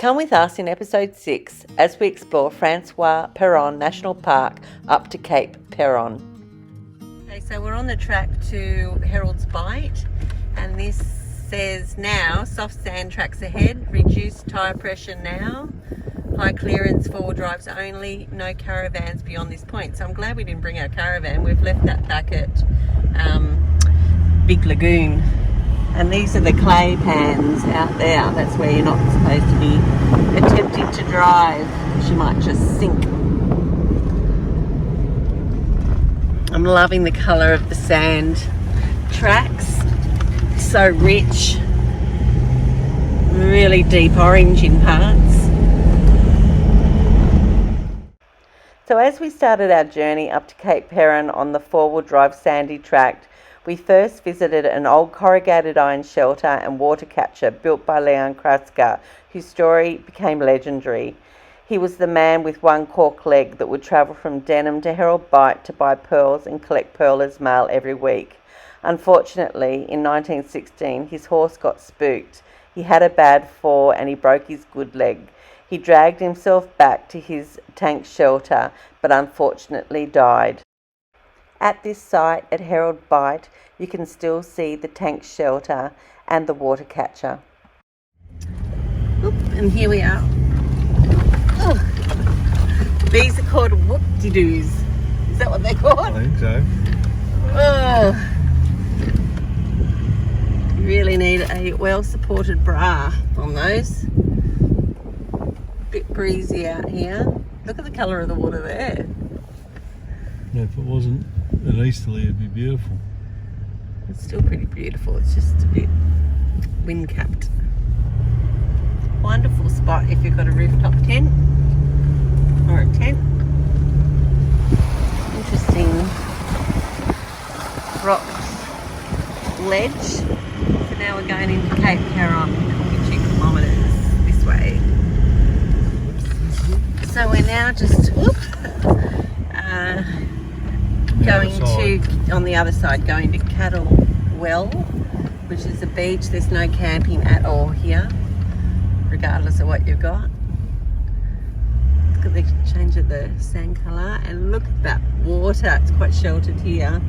Come with us in episode 6 as we explore Francois Peron National Park up to Cape Peron. Okay, so we're on the track to Herald Bite, and this says now soft sand tracks ahead, reduced tyre pressure now, high clearance, 4-wheel drives only, no caravans beyond this point. So I'm glad we didn't bring our caravan. We've left that back at Big Lagoon. And these are the clay pans out there. That's where you're not supposed to be attempting to drive, because you might just sink. I'm loving the colour of the sand tracks. So rich, really deep orange in parts. So as we started our journey up to Cape Peron on the 4-wheel drive sandy tract, we first visited an old corrugated iron shelter and water catcher built by Leon Kraska, whose story became legendary. He was the man with one cork leg that would travel from Denham to Herald Bite to buy pearls and collect pearlers' mail every week. Unfortunately, in 1916, his horse got spooked. He had a bad fall and he broke his good leg. He dragged himself back to his tank shelter, but unfortunately died. At this site at Herald Bite, you can still see the tank shelter and the water catcher. Oop, and here we are. Oh, these are called whoop-de-doos. Is that what they're called? I think so. Oh, you really need a well-supported bra on those. Bit breezy out here. Look at the colour of the water there. Yeah, if it wasn't an easterly, it'd be beautiful. It's still pretty beautiful. It's just a bit wind-capped. Wonderful spot if you've got a rooftop tent or a tent. Interesting rock ledge. So now we're going into Cape Peron, 42 kilometres this way. So we're now just going to, on the other side, going to Cattle Well, which is a beach. There's no camping at all here, regardless of what you've got. Look at the change of the sand colour, and look at that water. It's quite sheltered here.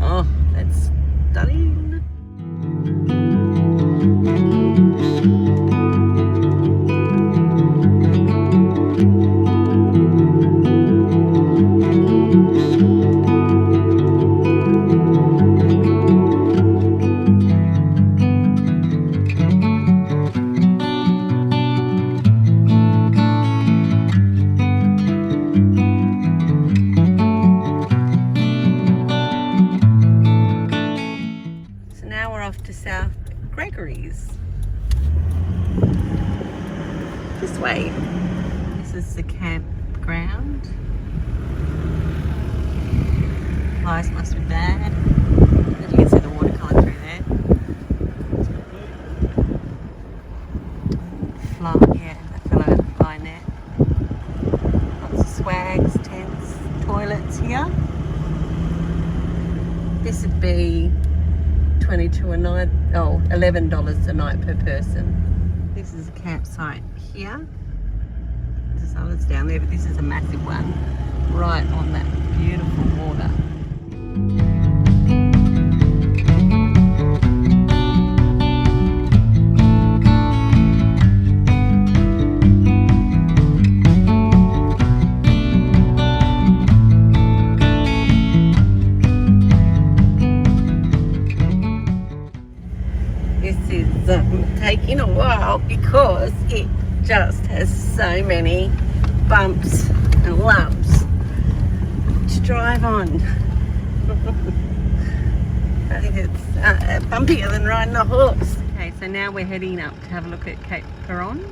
Oh, that's stunning. To South Gregorys. This way. This is the campground. Lights must be bad. As you can see the water coming through there. That fellow fly net. Lots of swags, tents, toilets here. This would be $22 a night, $11 a night per person. This is a campsite here. There's others down there, but this is a massive one right on that beautiful water. Taking a while because it just has so many bumps and lumps to drive on. I think it's bumpier than riding a horse. Okay, so now we're heading up to have a look at Cape Peron,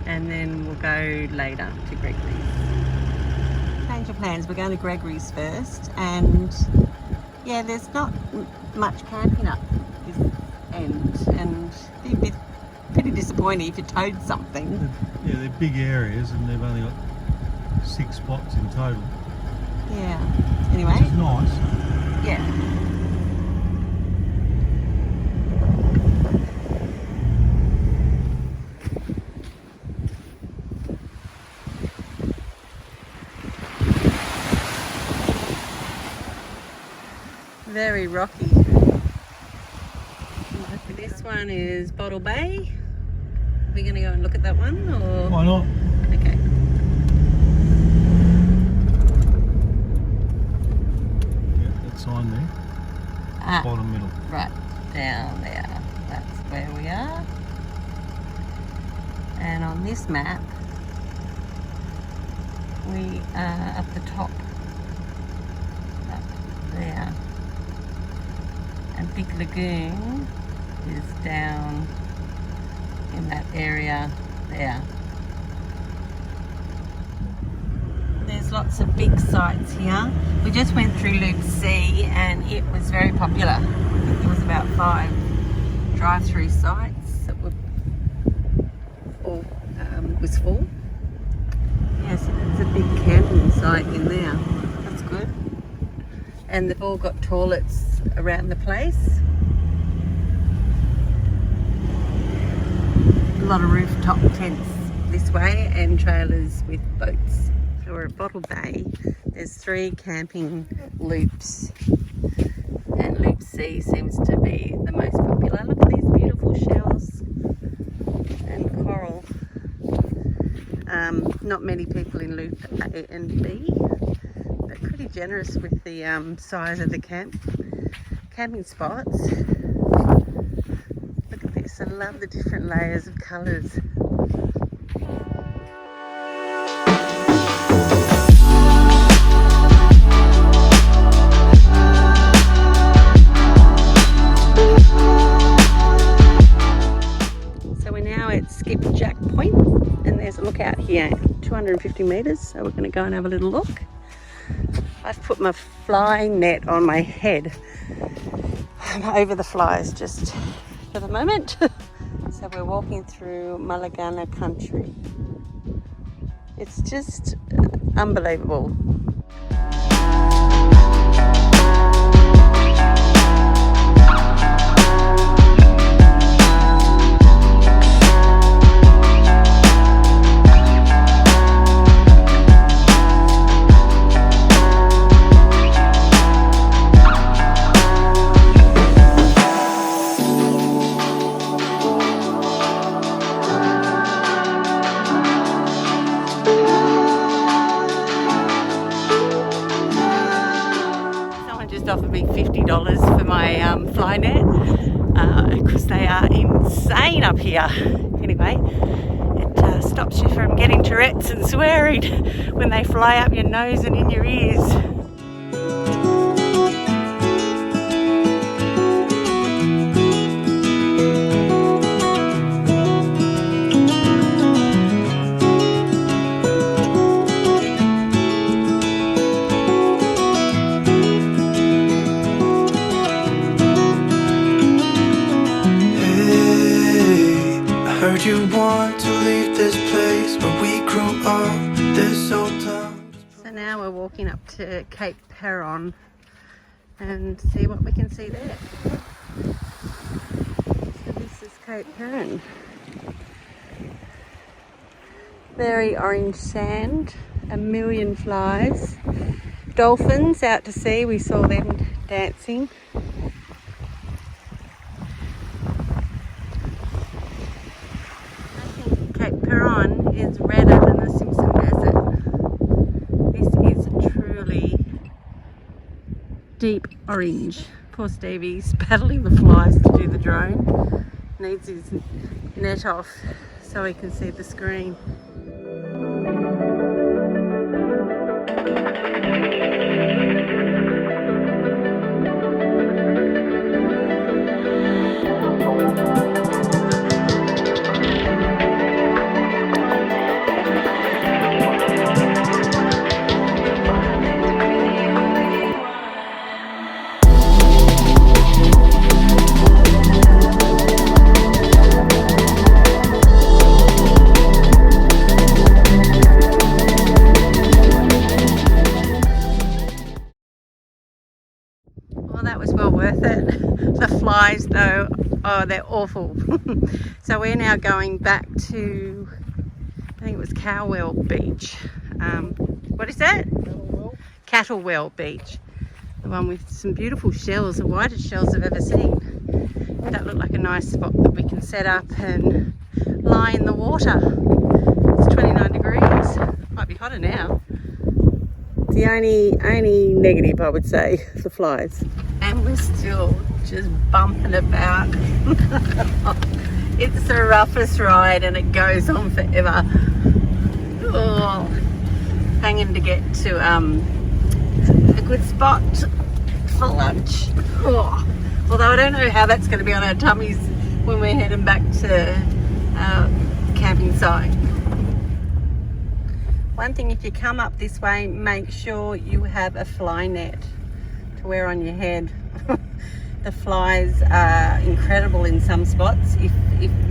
and then we'll go later to Gregorys. Change of plans. We're going to Gregorys first, and yeah, there's not much camping up this end, and it'd be pretty disappointing if you towed something. Yeah, they're big areas and they've only got 6 spots in total. Yeah. Anyway. Which is nice. Yeah. Very rocky. This one is Bottle Bay. Are we going to go and look at that one? Or? Why not? Okay. Yeah, that sign there. Bottom middle. Right down there. That's where we are. And on this map, we are up the top. Up there. And Big Lagoon is down in that area there. There's lots of big sites here. We just went through Loop C and it was very popular. I think there was about 5 drive-through sites that were all was full. Yes, it's a big camping site in there. That's good. And they've all got toilets around the place. A lot of rooftop tents this way and trailers with boats. So we're at Bottle Bay. There's 3 camping loops and Loop C seems to be the most popular. Look at these beautiful shells and coral. Not many people in Loop A and B, but pretty generous with the size of the camping spots. Look at this, I love the different layers of colours. So we're now at Skipjack Point and there's a lookout here, 250 metres, so we're going to go and have a little look. I've put my fly net on my head. I'm over the flies just for the moment. So we're walking through Mulagana country. It's just unbelievable. Offered me $50 for my fly net because they are insane up here. Anyway, it stops you from getting Tourette's and swearing when they fly up your nose and in your ears. You want to leave this place where we grew up, this old town. So now we're walking up to Cape Peron and see what we can see there. So this is Cape Peron. Very orange sand, a million flies. Dolphins out to sea, we saw them dancing. Cape Peron is redder than the Simpson Desert. This is truly deep orange. Poor Stevie's paddling the flies to do the drone. Needs his net off so he can see the screen. Well, that was well worth it. The flies though, oh, they're awful. So we're now going back to, I think it was Cowwell Beach. What is that? Cattlewell Beach. The one with some beautiful shells, the whitest shells I've ever seen. That looked like a nice spot that we can set up and lie in the water. It's 29 degrees. Might be hotter now. The only negative, I would say, the flies. And we're still just bumping about. It's the roughest ride and it goes on forever. Oh, hanging to get to a good spot for lunch. Oh, although I don't know how that's going to be on our tummies when we're heading back to our camping site. One thing, if you come up this way, make sure you have a fly net to wear on your head. The flies are incredible in some spots. If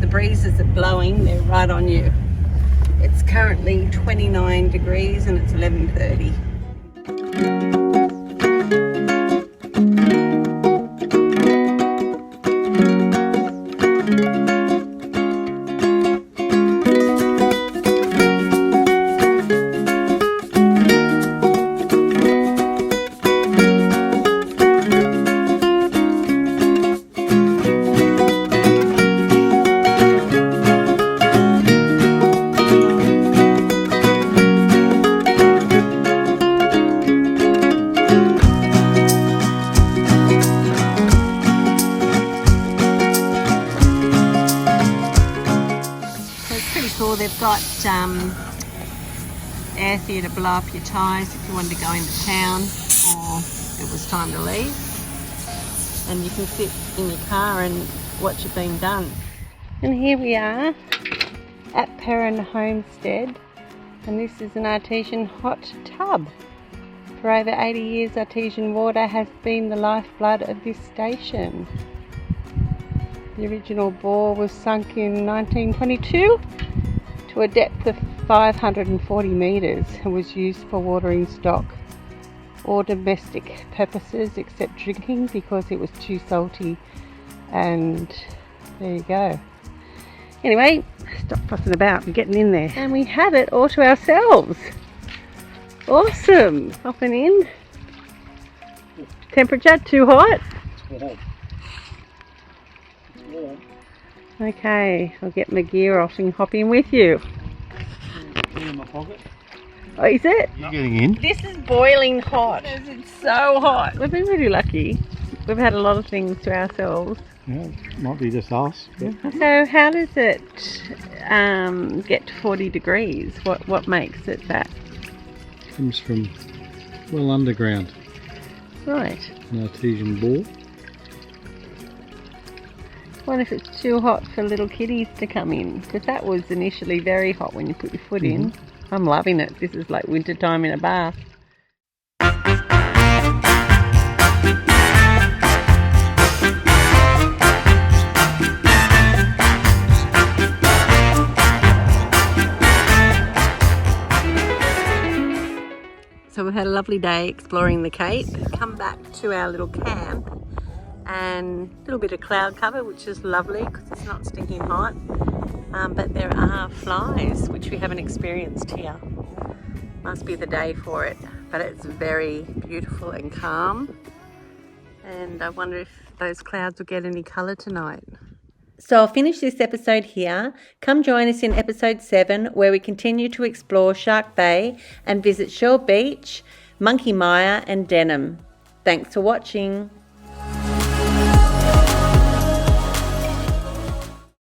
the breeze is blowing, they're right on you. It's currently 29 degrees and it's 11:30. They've got air for you to blow up your tyres if you wanted to go into town or it was time to leave. And you can sit in your car and watch it being done. And here we are at Perrin Homestead, and this is an artesian hot tub. For over 80 years, artesian water has been the lifeblood of this station. The original bore was sunk in 1922 to a depth of 540 metres and was used for watering stock or domestic purposes except drinking because it was too salty. And there you go. Anyway, stop fussing about and getting in there. And we have it all to ourselves. Awesome. Hopping in. Temperature too hot? It's warm. It's warm. Okay, I'll get my gear off and hop in with you. In my pocket. Oh, is it? You're getting in. This is boiling hot. It's so hot. We've been really lucky. We've had a lot of things to ourselves. Yeah, might be just us. Yeah. So how does it get to 40 degrees? What makes it that? Comes from well underground. Right. An artesian bore. What if it's too hot for little kiddies to come in? Because that was initially very hot when you put your foot in. I'm loving it. This is like winter time in a bath. So we've had a lovely day exploring the Cape. Come back to our little camp. And a little bit of cloud cover, which is lovely because it's not stinking hot. But there are flies, which we haven't experienced here. Must be the day for it. But it's very beautiful and calm. And I wonder if those clouds will get any colour tonight. So I'll finish this episode here. Come join us in episode 7, where we continue to explore Shark Bay and visit Shore Beach, Monkey Mire and Denham. Thanks for watching.